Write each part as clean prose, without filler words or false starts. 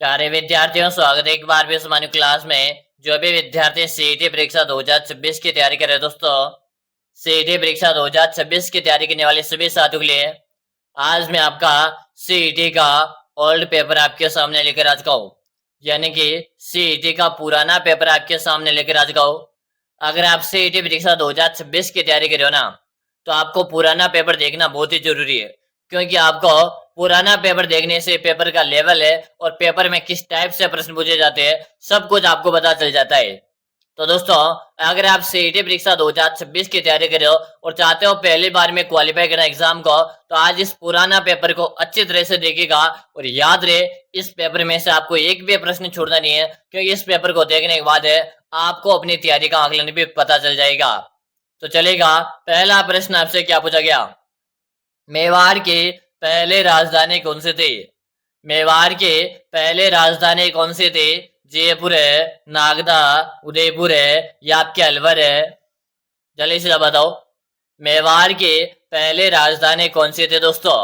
प्यारे विद्यार्थियों, स्वागत है एक बार भी हमारी क्लास में। जो भी विद्यार्थी सीईटी परीक्षा 2026 की तैयारी कर रहे हैं दोस्तों, सीईटी परीक्षा 2026 की तैयारी करने वाले सभी साथियों के लिए आज मैं आपका सीईटी का ओल्ड पेपर आपके सामने लेकर आ चुका हूँ। यानी कि सीईटी का पुराना पेपर आपके सामने लेकर आ चुका हूँ। अगर आप सीईटी परीक्षा 2026 की तैयारी कर रहे हो ना, तो आपको पुराना पेपर देखना बहुत ही जरूरी है। क्योंकि आपको पुराना पेपर देखने से पेपर का लेवल है और पेपर में किस टाइप से प्रश्न पूछे जाते हैं सब कुछ आपको पता चल जाता है। तो दोस्तों, अगर आप सीईटी परीक्षा 2026 की तैयारी कर रहे हो और चाहते हो पहली बार में क्वालिफाई करना एग्जाम को, तो आज इस पुराना पेपर को अच्छी तरह से देखिएगा। और याद रहे, इस पेपर में से आपको एक भी प्रश्न छोड़ना नहीं है, क्योंकि इस पेपर को देखने के बाद आपको अपनी तैयारी का आकलन भी पता चल जाएगा। तो चलेगा, पहला प्रश्न आपसे क्या पूछा गया? मेवाड़ के पहले राजधानी कौन से थे? मेवाड़ के पहले राजधानी कौन से थे? जयपुर है, नागदा, उदयपुर है या आपके अलवर है? जल्दी से बताओ, मेवाड़ के पहले राजधानी कौन से थे दोस्तों?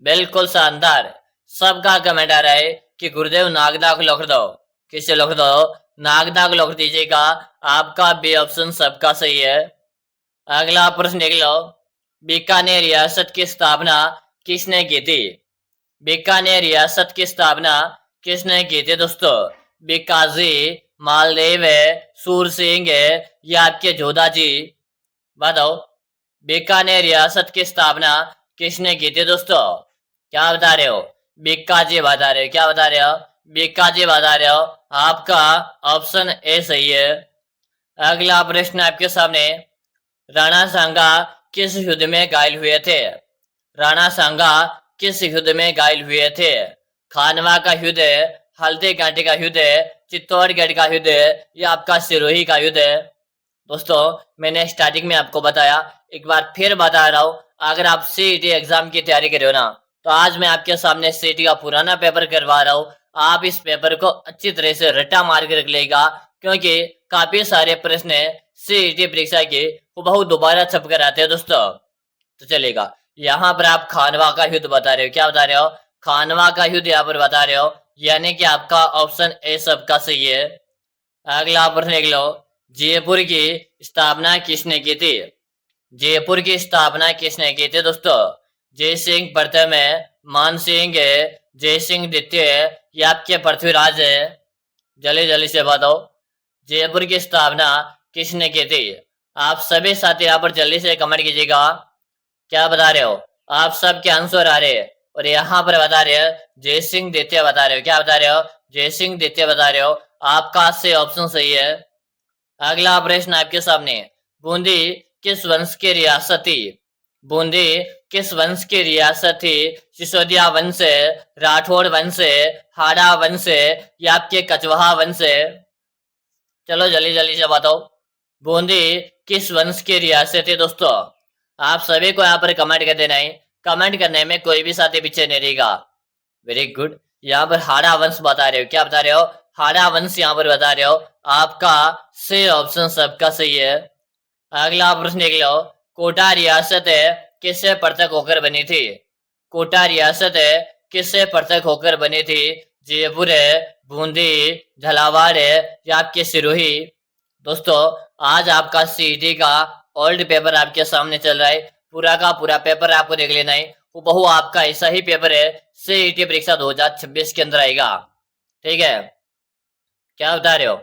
बिल्कुल शानदार। सबका कमेंट आ रहा है कि गुरुदेव नागदा को लिख दो। किसे लिख दो? नागदा को लिख दीजिएगा। आपका बी ऑप्शन सबका सही है। अगला प्रश्न देख लो, बीकानेर रियासत की स्थापना किसने की थी? बीकानेर रियासत की स्थापना किसने की थी दोस्तों? बीकाजी, मालदेव है, सूरसिंह है या आपके जोधा जी? बताओ, बीकानेर रियासत की स्थापना किसने की थी दोस्तों? क्या बता रहे हो? बीकाजी बता रहे हो? क्या बता रहे हो? बीकाजी बता रहे हो? आपका ऑप्शन ए सही है। अगला प्रश्न आपके सामने, राणा सांगा किस युद्ध में घायल हुए थे? राणा सांगा किस युद्ध में घायल हुए थे? खानवा का युद्ध है, हल्दी घाटी का युद्ध है, चित्तौड़गढ़ का युद्ध है या आपका सिरोही का युद्ध है? दोस्तों, मैंने स्टार्टिंग में आपको बताया, एक बार फिर बता रहा हूं, अगर आप सीईटी एग्जाम की तैयारी कर रहे हो ना, तो आज मैं आपके सामने सीईटी का पुराना पेपर करवा रहा हूं। आप इस पेपर को अच्छी तरह से रट्टा मार के रख लेगा, क्योंकि काफी सारे प्रश्न सीईटी परीक्षा के वो बहुत दोबारा छप कर आते हैं दोस्तों। तो चलेगा, यहाँ पर आप खानवा का युद्ध बता रहे हो। क्या बता रहे हो? खानवा का युद्ध यहाँ पर बता रहे हो, यानी कि आपका ऑप्शन ए सबका सही है। अगला प्रश्न देख लो, जयपुर की स्थापना किसने की थी? जयपुर की स्थापना किसने की थी दोस्तों? जय सिंह प्रथम है, मान सिंह है, जय सिंह द्वितीय है या आपके पृथ्वीराज है? जल्दी जल्दी से बताओ, जयपुर की स्थापना किसने की थी? आप सभी साथी यहाँ पर जल्दी से कमेंट कीजिएगा। क्या बता रहे हो? आप सबके आंसर आ रहे हैं और यहाँ पर बता रहे हो जय सिंह द्वितीय बता रहे हो। क्या बता रहे हो? जय सिंह द्वितीय बता रहे हो। आपका से ऑप्शन सही है। अगला प्रश्न आपके सामने, बूंदी किस वंश की रियासत थी? बूंदी किस वंश की रियासत थी? सिसोदिया वंश है, राठौड़ वंश है, हाड़ा वंश है या आपके कचवाहा वंश है? चलो जल्दी जल्दी से बताओ, बूंदी किस वंश की रियासत है दोस्तों? आप सभी को यहाँ पर कमेंट कर देना है। कमेंट करने में कोई भी साथी पीछे नहीं रहेगा। Very good. यहाँ पर हाड़ा वंश बता रहे हो। क्या बता रहे हो? हाड़ा वंश यहाँ पर बता रहे हो। आपका से ऑप्शन सबका सही है। अगला प्रश्न देख लो, कोटा रियासत है किससे पृथक होकर बनी थी? कोटा रियासत है किससे पृथक होकर बनी थी? जयपुर है, बूंदी, झालावाड़ है या आपके सिरोही? दोस्तों, आज आपका सीईटी का ओल्ड पेपर आपके सामने चल रहा है। पूरा का पूरा पेपर आपको देख लेना है। वो बहु आपका ऐसा ही पेपर है सीईटी परीक्षा 2026 के अंदर आएगा। ठीक है? क्या बता रहे हो?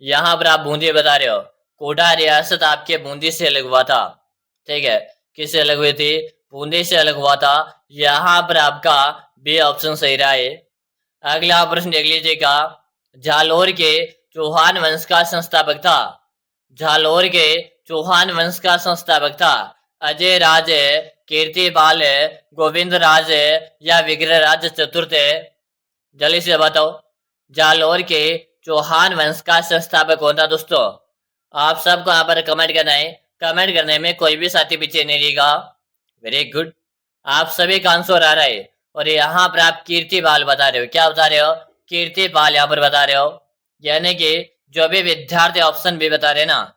यहाँ पर आप बूंदी बता रहे हो। कोटा रियासत आपके बूंदी से अलग हुआ था। ठीक है? किससे अलग हुई थी? बूंदी से अलग हुआ था। यहाँ पर आपका बी ऑप्शन सही रहा है। अगला प्रश्न देख लीजिएगा, जालोर के चौहान वंश का संस्थापक था? जालोर के चौहान वंश का संस्थापक था अजय राज है, कीर्तिपाल है, गोविंद राज है या विग्रहराज चतुर्थ है? जल्दी से बताओ, जालोर के चौहान वंश का संस्थापक कौन था दोस्तों? आप सबको यहाँ पर कमेंट करना है। कमेंट करने में कोई भी साथी पीछे नहीं रहेगा। Very good. आप सभी का आंसर आ रहा है और यहाँ पर आप कीर्तिपाल बता रहे हो। क्या बता रहे हो? कीर्तिपाल यहाँ पर बता रहे हो। यानी कि जो भी विद्यार्थी ऑप्शन भी बता रहे हैं ना,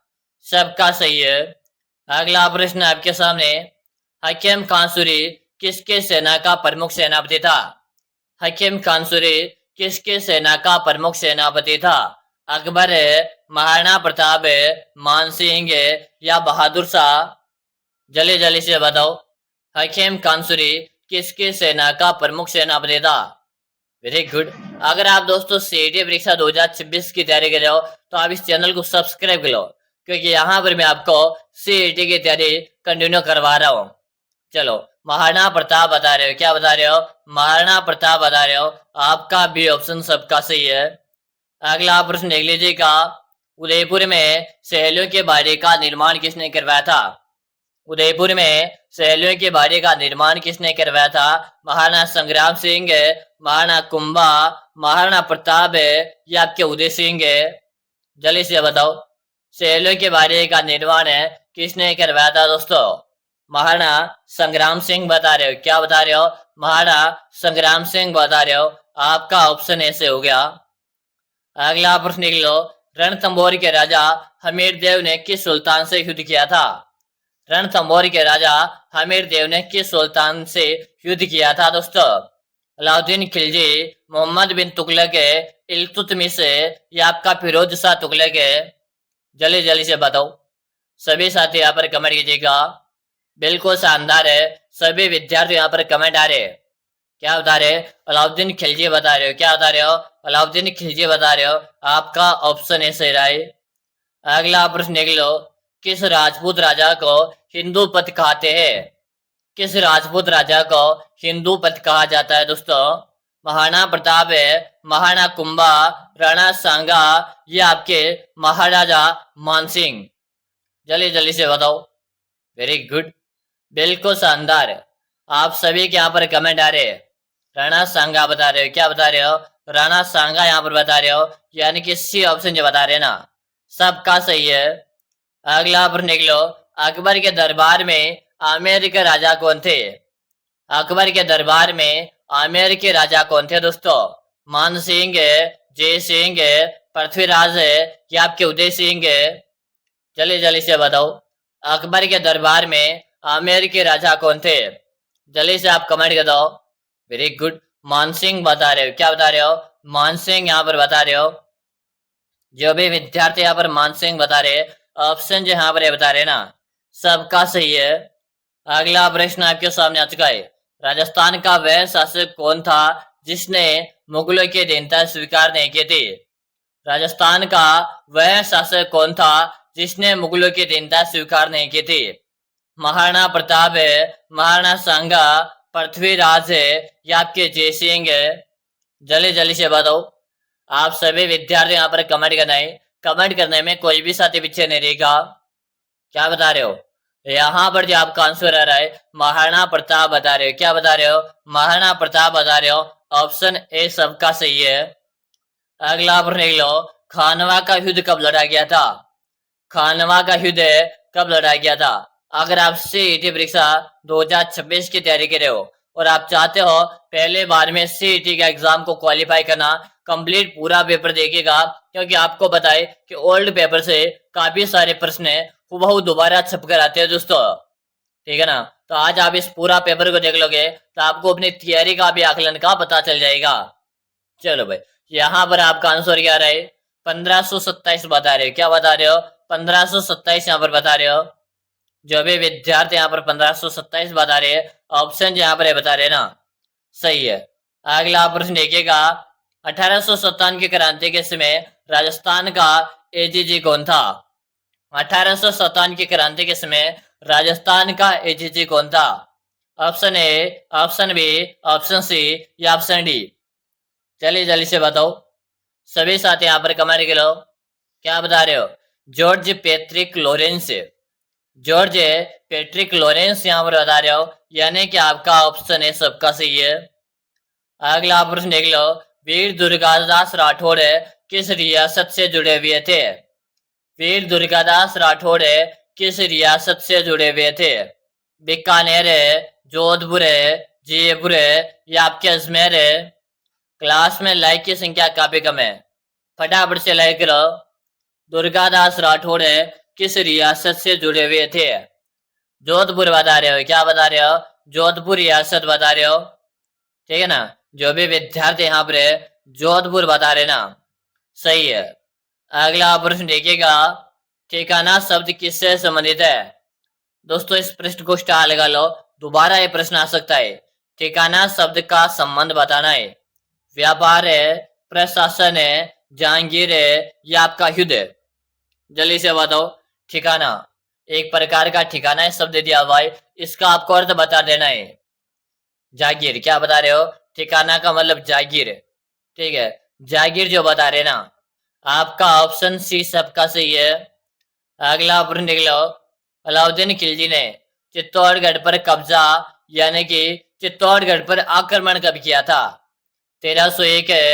सबका सही है। अगला प्रश्न आपके सामने, हकीम खानसुरी किसके सेना का प्रमुख सेनापति था? हकीम खानसुरी किसकी सेना का प्रमुख सेनापति था? अकबर, महाराणा प्रताप, मानसिंह या बहादुर शाह? जल्दी जल्दी से बताओ। हकीम कांसुरी किसकी सेना का प्रमुख सेनापति था? Very good. अगर आप दोस्तों सीईटी परीक्षा 2026 की तैयारी कर रहे हो तो आप इस चैनल को सब्सक्राइब कर लो, क्योंकि यहाँ पर मैं आपको सीईटी की तैयारी कंटिन्यू करवा रहा हूँ। चलो, महाराणा प्रताप बता रहे हो, क्या बता रहे हो? महाराणा प्रताप बता रहे हो। आपका बी ऑप्शन सबका सही है। अगला प्रश्न देख लीजिएगा। उदयपुर में सहेलियों के बाड़े का निर्माण किसने करवाया था? उदयपुर में सहेलियों के बाड़े का निर्माण किसने करवाया था? महाराणा संग्राम सिंह, महाराणा कुंभा, महाराणा प्रताप या आपके उदय सिंह? जल्दी से बताओ। सहेलियों के बाड़े का निर्माण किसने करवाया था दोस्तों? महाराणा संग्राम सिंह बता रहे हो, क्या बता रहे हो? महाराणा संग्राम सिंह बता रहे हो। आपका ऑप्शन ऐसे हो गया। अगला प्रश्न लिख लो। रणथंभौर के राजा हमीर देव ने किस सुल्तान से युद्ध किया था? रणथंभौर के राजा हमीर देव ने किस सुल्तान से युद्ध किया था दोस्तों? अलाउद्दीन खिलजी, मोहम्मद बिन तुगलक, इल्तुतमिश या आपका फिरोज शाह तुगलक? जल्दी जल्दी से बताओ। सभी साथी यहाँ पर कमेंट कीजिएगा। बिल्कुल शानदार है, सभी विद्यार्थी यहाँ पर कमेंट आ रहे। क्या बता रहे? अलाउद्दीन खिलजी बता रहे हो, क्या बता रहे हो? अलाउद्दीन खिलजी बता रहे हो। आपका ऑप्शन है सही राय। अगला प्रश्न देख लो। किस राजपूत राजा को हिंदू पथ कहते हैं? किस राजपूत राजा को हिंदू पथ कहा जाता है दोस्तों? महाराणा प्रताप है, महाराणा कुंभा, राणा सांगा या आपके महाराजा मानसिंह? जल्दी जल्दी से बताओ। वेरी गुड, बिल्कुल शानदार। आप सभी के यहाँ पर कमेंट आ रहे हैं। राणा सांगा बता रहे हो, क्या बता रहे हो? राणा सांगा यहाँ पर बता रहे हो, यानी कि सी ऑप्शन जो बता रहे हैं ना, सबका सही है। अगला प्रश्न देख लो। अकबर के दरबार में आमेर के राजा कौन थे? अकबर के दरबार में आमेर के राजा कौन थे दोस्तों? मान सिंह, जय सिंह, पृथ्वीराज या आपके उदय सिंह? जल्दी जल्दी से बताओ। अकबर के दरबार में आमेर के राजा कौन थे? जल्दी से आप कमेंट कर दो। वेरी गुड, मानसिंह बता रहे हो, क्या बता रहे हो? मानसिंह यहाँ पर बता रहे हो। जो भी विद्यार्थी यहाँ पर मानसिंह बता रहे, ऑप्शन जो यहाँ पर बता रहे ना, सबका सही है। अगला प्रश्न आपके सामने आ चुका है। राजस्थान का वह शासक कौन था जिसने मुगलों की अधीनता स्वीकार नहीं की थी? राजस्थान का वह शासक कौन था जिसने मुगलों की अधीनता स्वीकार नहीं की थी? महाराणा प्रताप है, महाराणा सांगा, पृथ्वीराज है या आपके जय सिंह? जल्दी जल्दी से बताओ। आप सभी विद्यार्थी यहाँ पर कमेंट करना है। कमेंट करने में कोई भी साथी पीछे नहीं रहेगा। क्या बता रहे हो? यहाँ पर जो आपका आंसर आ रहा है महाराणा प्रताप बता रहे हो, क्या बता रहे हो? महाराणा प्रताप बता रहे हो। ऑप्शन ए सबका सही है। अगला प्रश्न देख लो। खानवा का युद्ध कब लड़ा गया था? खानवा का युद्ध कब लड़ा गया था? अगर आप सीईटी परीक्षा 2026 की तैयारी कर रहे हो और आप चाहते हो पहले बार में सीईटी का एग्जाम को क्वालिफाई करना, कंप्लीट पूरा पेपर देखिएगा, क्योंकि आपको बताए कि ओल्ड पेपर से काफी सारे प्रश्न वो दोबारा छप कर आते हैं दोस्तों। ठीक है ना? तो आज आप इस पूरा पेपर को देख लोगे तो आपको अपनी तैयारी का भी आकलन का पता चल जाएगा। चलो भाई, यहाँ पर आपका आंसर क्या रहा है? 1527 बता रहे हो, क्या बता रहे हो? 1527 यहाँ पर बता रहे हो। जो भी विद्यार्थी यहाँ पर 1527 बता रहे हैं, ऑप्शन यहाँ पर बता रहे हैं ना, सही है। अगला प्रश्न देखिएगा। 1857 की क्रांति के समय राजस्थान का एजीजी कौन था? 1857 की क्रांति के समय राजस्थान का एजीजी कौन था? Option A, option B, option C या ऑप्शन डी? चलिए जल्दी से बताओ। सभी साथी यहाँ पर कमेंट करो। क्या बता रहे हो? George Patrick Lawrence. George Patrick Lawrence यहाँ पर बता रहे हो, यानी कि आपका ऑप्शन है सबका सही है। अगला प्रश्न देख लो। वीर दुर्गादास राठौड़ किस रियासत से जुड़े हुए थे? वीर दुर्गादास राठौड़ किस रियासत से जुड़े हुए थे? बीकानेर, जोधपुर, जयपुर या आपके अजमेर? क्लास में लाइक की संख्या काफी कम है, फटाफट से लाइक करो। दुर्गादास राठौड़ किस रियासत से जुड़े हुए थे? जोधपुर बता रहे हो, क्या बता रहे हो? जोधपुर रियासत बता रहे हो। ठीक है ना? जो भी विद्यार्थी यहाँ पर जोधपुर बता रहे ना, सही है। अगला प्रश्न देखिएगा, ठिकाना शब्द किससे संबंधित है? दोस्तों इस प्रश्न को स्टार लगा लो, दोबारा ये प्रश्न आ सकता है। ठिकाना शब्द का संबंध बताना है। व्यापार है, प्रशासन है, जहांगीर है या आपका युद्ध है? जल्दी से बताओ। ठिकाना एक प्रकार का ठिकाना है शब्द दिया हुआ है, इसका आपको अर्थ बता देना है। जागीर, क्या बता रहे हो? ठिकाना का मतलब जागीर, ठीक है, जागीर जो बता रहे ना, आपका ऑप्शन सी सबका सही है। अगला प्रश्न देख लो, अलाउद्दीन खिलजी ने चित्तौड़गढ़ पर कब्जा यानी कि चित्तौड़गढ़ पर आक्रमण कब किया था? 1301 है,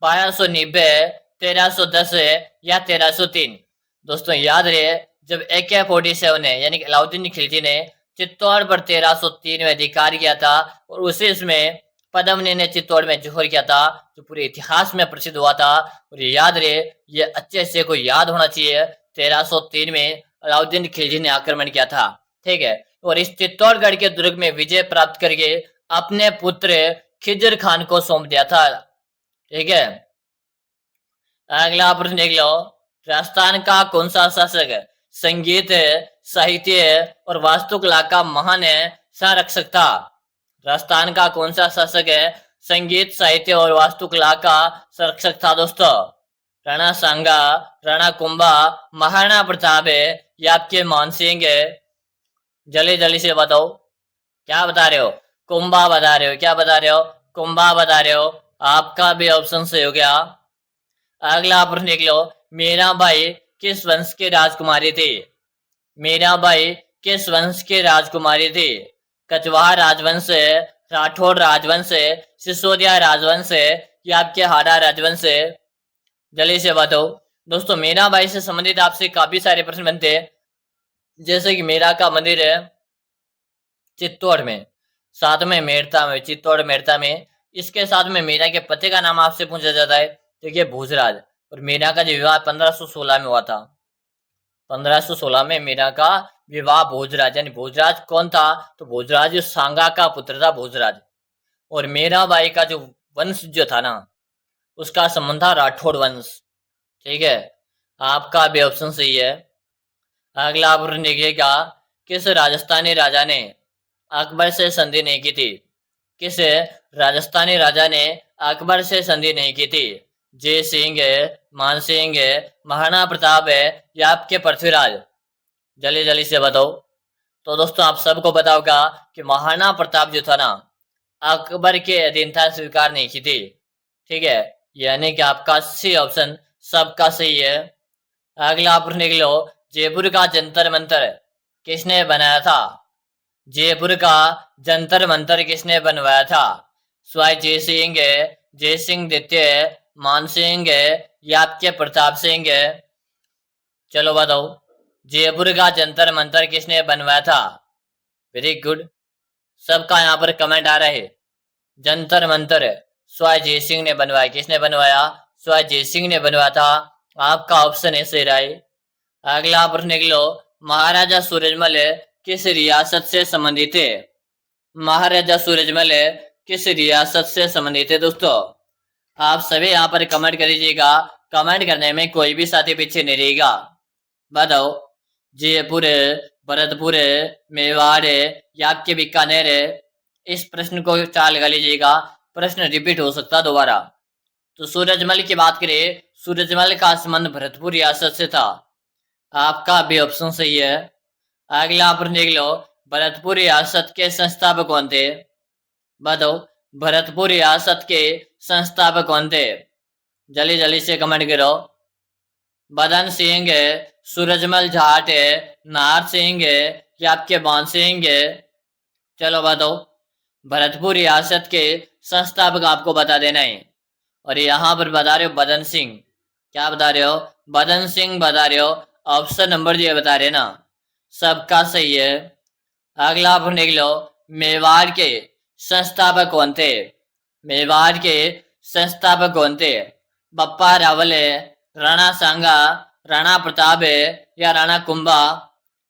1290 है, 1310 है या 1303? दोस्तों याद रहे, जब AK-47 है यानी कि अलाउद्दीन खिलजी ने चित्तौड़ पर 1303 में अधिकार किया था और उसी इसमें पद्मनी ने चित्तौड़ में जोहर किया था, जो पूरे इतिहास में प्रसिद्ध हुआ था। और याद रहे, ये अच्छे से को याद होना चाहिए, 1303 में अलाउद्दीन खिलजी ने आक्रमण किया था, ठीक है। और इस चित्तौड़गढ़ के दुर्ग में विजय प्राप्त करके अपने पुत्र खिजर खान को सौंप दिया था, ठीक है। अगला प्रश्न देख लो, राजस्थान का कौन सा शासक संगीत, साहित्य और वास्तुकला का महान संरक्षक था? राजस्थान का कौन सा शासक है संगीत, साहित्य और वास्तुकला का संरक्षक था? दोस्तों राणा सांगा, राणा कुंभा, महाराणा प्रताप है या आपके मानसिंह है? जल्दी जल्दी से बताओ, क्या बता रहे हो? कुंभा बता रहे हो, क्या बता रहे हो? कुंभा बता रहे हो, आपका भी ऑप्शन सही हो गया। अगला प्रश्न देख लो, मीराबाई किस वंश की राजकुमारी थी? मीराबाई किस वंश की राजकुमारी थी? कछवाहा राजवंश है, राठौड़ राजवंश है, सिसोदिया राजवंश है या आपके हाड़ा राजवंश है? जल्दी से बताओ। दोस्तों मीराबाई से संबंधित आपसे काफी सारे प्रश्न बनते हैं, जैसे कि मीरा का मंदिर है चित्तौड़ में, साथ में मेड़ता में, चित्तौड़ मेड़ता में, इसके साथ में मीरा के पति का नाम आपसे पूछा जाता है, देखिए भोजराज। और मीरा का जो विवाह 1516 में हुआ था, 1516 में मीरा का विवाह भोजराज, यानी भोजराज कौन था? तो भोजराज जो सांगा का पुत्र था भोजराज। और मीराबाई का जो वंश जो था ना, उसका संबंध था राठौड़ वंश, ठीक है। आपका भी ऑप्शन सही है। अगला प्रश्न देखिएगा, किस राजस्थानी राजा ने अकबर से संधि नहीं की थी? किस राजस्थानी राजा ने अकबर से संधि नहीं की थी? जय सिंह है, मान सिंह है, महाराणा प्रताप है या आपके पृथ्वीराज? जल्दी जल्दी से बताओ। तो दोस्तों आप सबको पता होगा कि महाराणा प्रताप जो था ना, अकबर के अधीनता स्वीकार नहीं की थी, ठीक है, यानी कि आपका सी ऑप्शन सबका सही है। अगला प्रश्न देख लो, जयपुर का जंतर मंतर किसने बनाया था? जयपुर का जंतर मंतर किसने बनवाया था? स्वाई जय सिंह है, जय सिंह द्वितीय है, मान सिंह है या आपके प्रताप सिंह है? चलो बताओ, जयपुर का जंतर मंतर किसने बनवाया था? वेरी गुड, सबका यहाँ पर कमेंट आ रहा है। जंतर मंतर स्वाई जय सिंह ने बनवाया। किसने बनवाया? स्वाई जय सिंह ने बनवाया था। आपका ऑप्शन है सही राय। अगला प्रश्न देख लो, महाराजा सूरजमल किस रियासत से संबंधित है? महाराजा सूरजमल किस रियासत से संबंधित है? दोस्तों आप सभी यहाँ पर कमेंट कर दीजिएगा, कमेंट करने में कोई भी साथी पीछे नहीं रहेगा। बताओ, जयपुर है, भरतपुर है, मेवाड़ है या आपके बीकानेर है? इस प्रश्न को चाल लगा लीजिएगा, प्रश्न रिपीट हो सकता दोबारा। तो सूरजमल की बात करें, सूरजमल का संबंध भरतपुर रियासत से था। आपका भी ऑप्शन सही है। अगला प्रश्न देख लो, भरतपुर रियासत के संस्थापक कौन थे? बताओ, भरतपुर रियासत के संस्थापक कौन थे? जल्दी जल्दी से कमेंट करो। बदन सिंह है, सूरजमल जाट है, नार सिंह है या आपके बान सिंह है? चलो बताओ, भरतपुर रियासत के संस्थापक आपको बता देना है। और यहाँ पर बता रहे हो बदन सिंह। क्या बता रहे हो? बदन सिंह बता रहे हो। ऑप्शन नंबर जो बता रहे ना, सबका सही है। अगला प्रश्न देख लो, मेवाड़ के संस्थापक कौन थे? मेवाड़ के संस्थापक कौन थे? बप्पा रावल है, राणा सांगा, राणा प्रताप है या राणा कुंभा?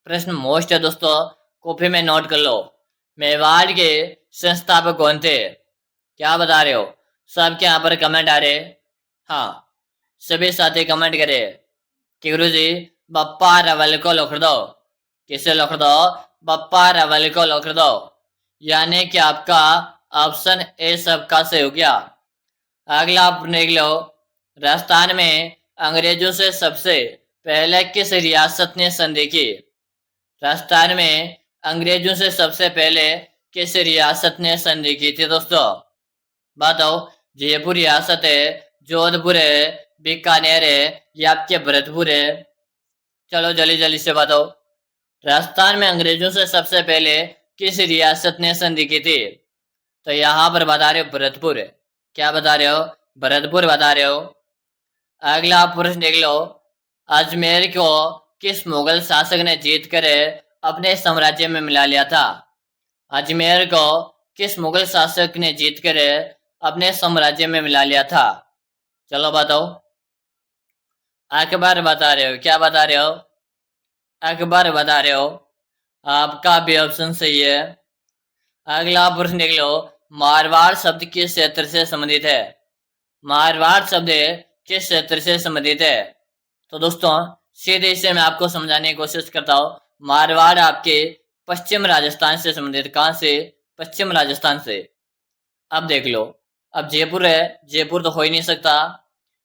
प्रश्न मोस्ट है दोस्तों, कॉपी में नोट कर लो। मेवाड़ के संस्थापक कौन थे? क्या बता रहे हो? सबके यहाँ पर कमेंट आ रहे। हाँ, सभी साथी कमेंट करे कि गुरुजी बप्पा रवल को लोखर दो। किसे लोखर दो? बप्पा रवल को लोखर दो। यानी कि आपका ऑप्शन ए सबका से हो गया। अगला आप देख लो, राजस्थान में अंग्रेजों से सबसे पहले किस रियासत ने संधि की? राजस्थान में अंग्रेजों से सबसे पहले किस रियासत ने संधि की थी दोस्तों? बताओ। जयपुर रियासत है, जोधपुर है, बीकानेर है या आपके भरतपुर है? चलो जल्दी जल्दी से बताओ। राजस्थान में अंग्रेजों से सबसे पहले किस रियासत ने संधि की थी? तो यहां पर बता रहे हो भरतपुर। क्या बता रहे हो? भरतपुर बता रहे हो। अगला प्रश्न देख लो, अजमेर को किस मुगल शासक ने जीत कर अपने साम्राज्य में मिला लिया था? अजमेर को किस मुगल शासक ने जीत कर अपने साम्राज्य में मिला लिया था? चलो बताओ। अकबर बता रहे हो। क्या बता रहे हो? अकबर बता रहे हो। आपका भी ऑप्शन सही है। अगला प्रश्न देख लो, मारवाड़ शब्द किस क्षेत्र से संबंधित है? मारवाड़ शब्द किस क्षेत्र से संबंधित है? तो दोस्तों सीधे से मैं आपको समझाने की कोशिश करता हूँ। मारवाड़ आपके पश्चिम राजस्थान से संबंधित। कहां से? पश्चिम राजस्थान से। अब देख लो, अब जयपुर है, जयपुर तो हो ही नहीं सकता।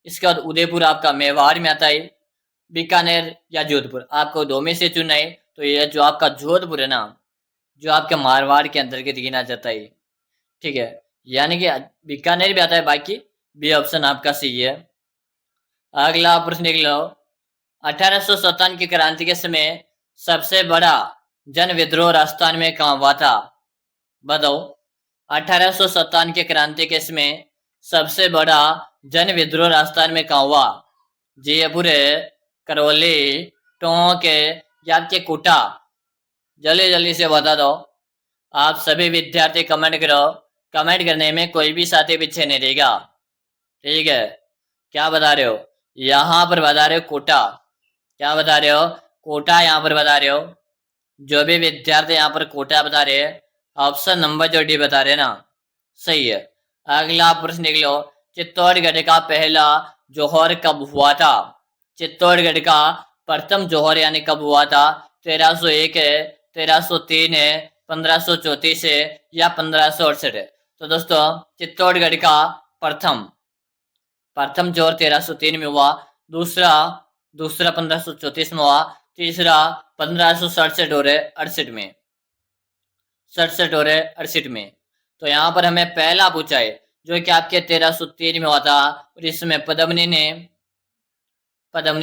इसके बाद उदयपुर आपका मेवाड़ में आता है। बीकानेर या जोधपुर, आपको दो में से चुनना है। तो ये जो आपका जोधपुर है ना, जो आपके मारवाड़ के अंतर्गत गिना जाता है। ठीक है, यानी कि बीकानेर भी आता है। बाकी बी ऑप्शन आपका सही है। अगला प्रश्न देख लो, 1857 की क्रांति के समय सबसे बड़ा जन विद्रोह राजस्थान में कहां हुआ था? बताओ। 1857 के क्रांति के समय सबसे बड़ा जन विद्रोह राजस्थान में कहां हुआ? जयपुर, करौली, टोंक या आपके कोटा? जल्दी जल्दी से बता दो। आप सभी विद्यार्थी कमेंट करो। कमेंट करने में कोई भी साथी पीछे नहीं रहेगा। ठीक है, क्या बता रहे हो? यहां पर बता रहे हो कोटा। क्या बता रहे हो? कोटा यहां पर बता रहे हो। जो भी विद्यार्थी यहां पर कोटा बता रहे हैं, ऑप्शन नंबर जो डी बता रहे हैं ना, सही है। अगला प्रश्न देख लो, चित्तौड़गढ़ का पहला जौहर कब हुआ था? चित्तौड़गढ़ का प्रथम जौहर यानी कब हुआ था? 1301 है, 1303 है, 1534 है या 1568 है? तो दोस्तों चित्तौड़गढ़ का प्रथम जौहर 1303 में हुआ। दूसरा 1534 में हुआ। तीसरा 1567 और 68 में। 67 और 68 में। तो यहाँ पर हमें पहला पूछा है जो कि आपके 1303 में हुआ था, और इसमें पद्मनी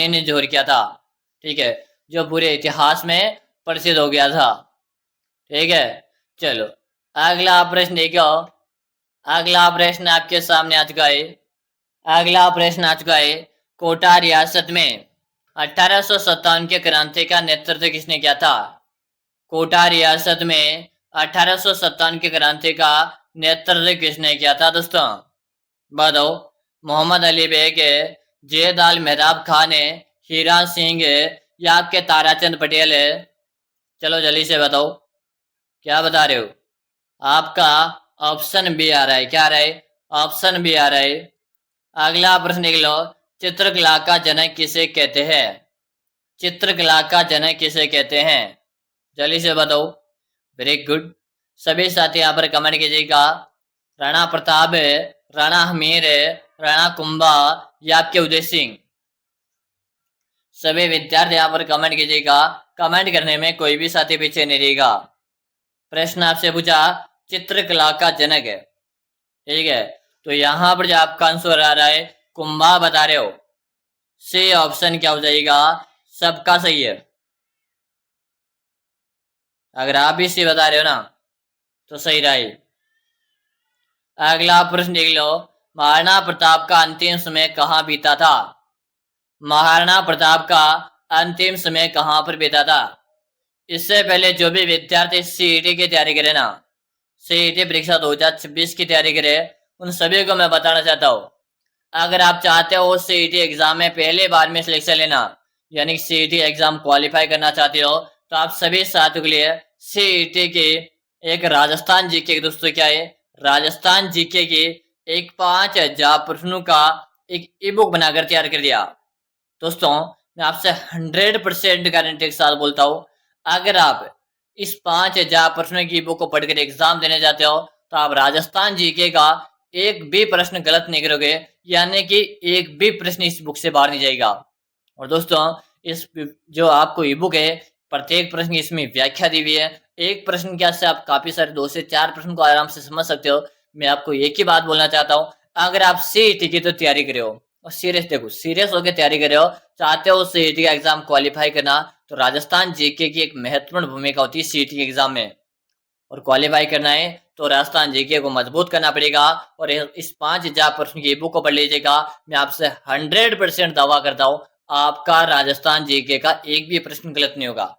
ने जोहर किया था। ठीक है, जो पूरे इतिहास में प्रसिद्ध हो गया था। ठीक है, चलो अगला प्रश्न देखो। अगला प्रश्न आपके सामने आ चुका है। अगला प्रश्न आ चुका है, कोटा रियासत में 1857 के क्रांति का नेतृत्व किसने किया था? कोटा रियासत में 1857 के क्रांति का नेतृत्व किसने किया था दोस्तों? बताओ। मोहम्मद अली बेग, जयदाल मेहराब खान, हीरा सिंह या आपके ताराचंद पटेल है? चलो जल्दी से बताओ। क्या बता रहे हो? आपका ऑप्शन बी आ रहा है। क्या आ रहा है? ऑप्शन बी आ रहा है। अगला प्रश्न देख लो, चित्रकला का जनक किसे कहते हैं? चित्रकला का जनक किसे कहते हैं? जल्दी से बताओ। Very good. सभी साथी यहाँ पर कमेंट कीजिएगा। राणा प्रताप है, राणा हमीर है, राणा कुंभा या आपके उदय सिंह? सभी विद्यार्थी यहाँ पर कमेंट कीजिएगा। कमेंट करने में कोई भी साथी पीछे नहीं रहेगा। प्रश्न आपसे पूछा चित्रकला का जनक है। ठीक है, तो यहां पर जो आपका आंसर आ रहा है कुंभा बता रहे हो। सी ऑप्शन क्या हो जाएगा? सबका सही है। अगर आप भी सी बता रहे हो ना, तो सही रहा है। अगला प्रश्न देख लो, महाराणा प्रताप का अंतिम समय कहाँ बीता था? महाराणा प्रताप का अंतिम समय कहाँ पर बीता था? इससे पहले जो भी विद्यार्थी सीईटी की तैयारी करे ना, सीईटी परीक्षा 2026 की तैयारी करे, उन सभी को मैं बताना चाहता हूँ, अगर आप चाहते हो सीईटी एग्जाम में पहले बार में सिलेक्शन लेना, यानी सीईटी एग्जाम क्वालिफाई करना चाहते हो, तो आप सभी साथियों के लिए सीईटी की एक राजस्थान जीके की दोस्तों क्या है, राजस्थान जीके की एक 5000 प्रश्नों का एक ई बुक बनाकर तैयार कर दिया। दोस्तों मैं आपसे 100% गारंटी के साथ बोलता हूँ, अगर आप इस 5000 प्रश्नों की बुक को पढ़कर एग्जाम देने जाते हो तो आप राजस्थान जीके का एक भी प्रश्न गलत नहीं करोगे, यानी कि एक भी प्रश्न इस बुक से बाहर नहीं जाएगा। और दोस्तों इस जो आपको ई बुक है, प्रत्येक प्रश्न की इसमें व्याख्या दी हुई है। एक प्रश्न के से आप काफी सारे 2 से 4 प्रश्न को आराम से समझ सकते हो। मैं आपको एक ही बात बोलना चाहता हूँ, अगर आप सीईटी की तो तैयारी करे हो और सीरियस होकर तैयारी करे हो, चाहते हो सीईटी का एग्जाम क्वालिफाई करना, तो राजस्थान जीके की एक महत्वपूर्ण भूमिका होती है सीईटी के एग्जाम में। और क्वालिफाई करना है तो राजस्थान जीके को मजबूत करना पड़ेगा और इस 5000 प्रश्न की बुक को पढ़ लीजिएगा। मैं आपसे 100% दावा करता हूँ, आपका राजस्थान जीके का एक भी प्रश्न गलत नहीं होगा।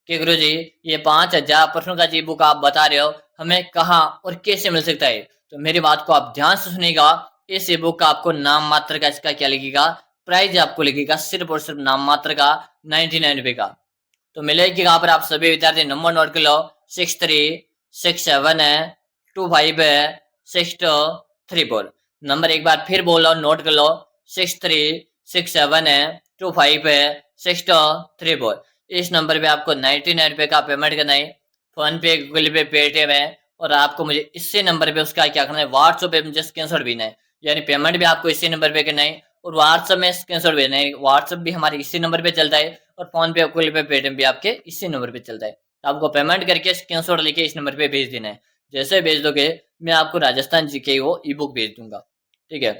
कि गुरु जी ये 5000 प्रश्नों का जी बुक आप बता रहे हो, हमें कहाँ और कैसे मिल सकता है? तो मेरी बात को आप ध्यान से सुनिएगा। इस ई बुक का आपको नाम मात्र का इसका क्या लगेगा, प्राइस आपको लगेगा सिर्फ और सिर्फ नाम मात्र का 99 रुपए का। तो मिलेगी यहाँ पर आप सभी विद्यार्थी नंबर नोट कर लो, 6367 है, 25 है, 6234। नंबर एक बार फिर बोल लो, नोट कर लो, 6367 है, 25 है, 6234। इस नंबर पे आपको 99 रुपए का पेमेंट करना है। फोन पे, गूगल पे, पेटीएम है और आपको मुझे इसी नंबर पे उसका क्या करना है, व्हाट्सएप पे मुझे स्क्रीनशॉट भेजना है। यानी पेमेंट भी आपको इसी नंबर पे करना है और व्हाट्सएप में स्क्रीनशॉट भेजना है। व्हाट्सएप भी हमारे इसी नंबर पे चलता है और फोन पे, गूगल पे, पेटीएम भी आपके इसी नंबर पे चलता है। तो आपको पेमेंट करके स्क्रीनशॉट लेके इस नंबर पे भेज देना है। जैसे भेज दोगे मैं आपको राजस्थान जीके वो ई बुक भेज दूंगा, ठीक है।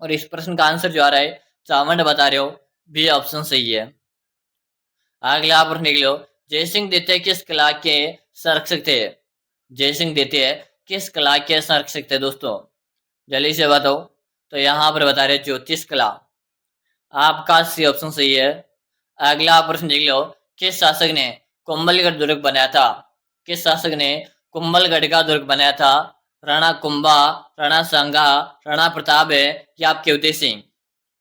और इस प्रश्न का आंसर जो आ रहा है, चावंड बता रहे हो, बी ऑप्शन सही है। अगला प्रश्न देख लो, जयसिंह द्वितीय किस कला के संरक्षक थे? जयसिंह द्वितीय किस कला के संरक्षक थे दोस्तों, जल्दी से बताओ। तो यहाँ पर बता रहे ज्योतिष कला, आपका सी ऑप्शन सही है। अगला प्रश्न देख लो, किस शासक ने कुंभलगढ़ दुर्ग बनाया था? किस शासक ने कुंभलगढ़ का दुर्ग बनाया था? राणा कुंभा, राणा सांगा, राणा प्रताप है या आपके उदय सिंह?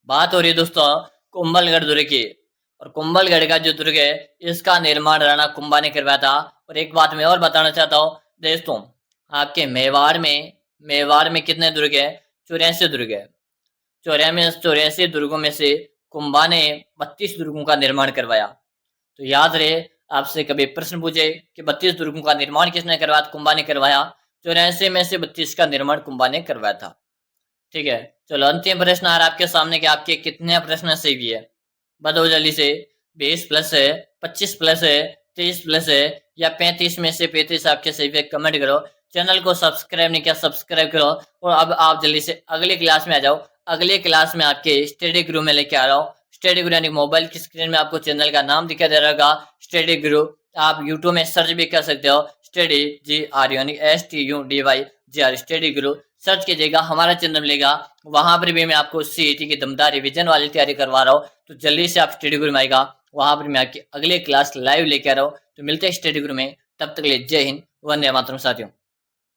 बात हो रही है दोस्तों कुंभलगढ़ दुर्ग की, और कुंभलगढ़ का जो दुर्ग है इसका निर्माण राणा कुंभा ने करवाया था। और एक बात मैं और बताना चाहता हूँ दोस्तों, आपके मेवाड़ में कितने दुर्ग है? 84 दुर्ग है। 84 दुर्गों में से कुंभा ने 32 दुर्गों का निर्माण करवाया। तो याद रहे, आपसे कभी प्रश्न पूछे कि 32 दुर्गों का निर्माण किसने करवाया? कुंभा ने करवाया। 84 में से 32 का निर्माण कुंभा ने करवाया था, ठीक है। चलो अंतिम प्रश्न आ रहा है आपके सामने कि आपके कितने प्रश्न सही भी है, बताओ जल्दी से। 20 प्लस है, 25 प्लस है, 30 प्लस है या 35 में से 35 आपके सही है? कमेंट करो। चैनल को सब्सक्राइब नहीं किया, सब्सक्राइब करो। और अब आप जल्दी से अगली क्लास में आ जाओ। अगले क्लास में आपके स्टडी गुरु में लेके आ रहा हूँ। स्टडी गुरु यानी मोबाइल की स्क्रीन में आपको चैनल का नाम दिखाई दे रहा होगा, स्टडी गुरु। आप यूट्यूब में सर्च भी कर सकते हो, स्टडी GR यानी STUDY स्टडी गुरु सर्च कीजिएगा, हमारा चैनल मिलेगा। वहां पर भी मैं आपको सीईटी की दमदार रिवीजन वाली तैयारी करवा रहा हूँ। तो जल्दी से आप स्टडी गुरु में आएगा, वहां पर मैं आपकी अगले क्लास लाइव लेके आ रहा हूँ। तो मिलते हैं स्टडी गुरु में, तब तक के लिए जय हिंद, वंदे मातरम साथियों।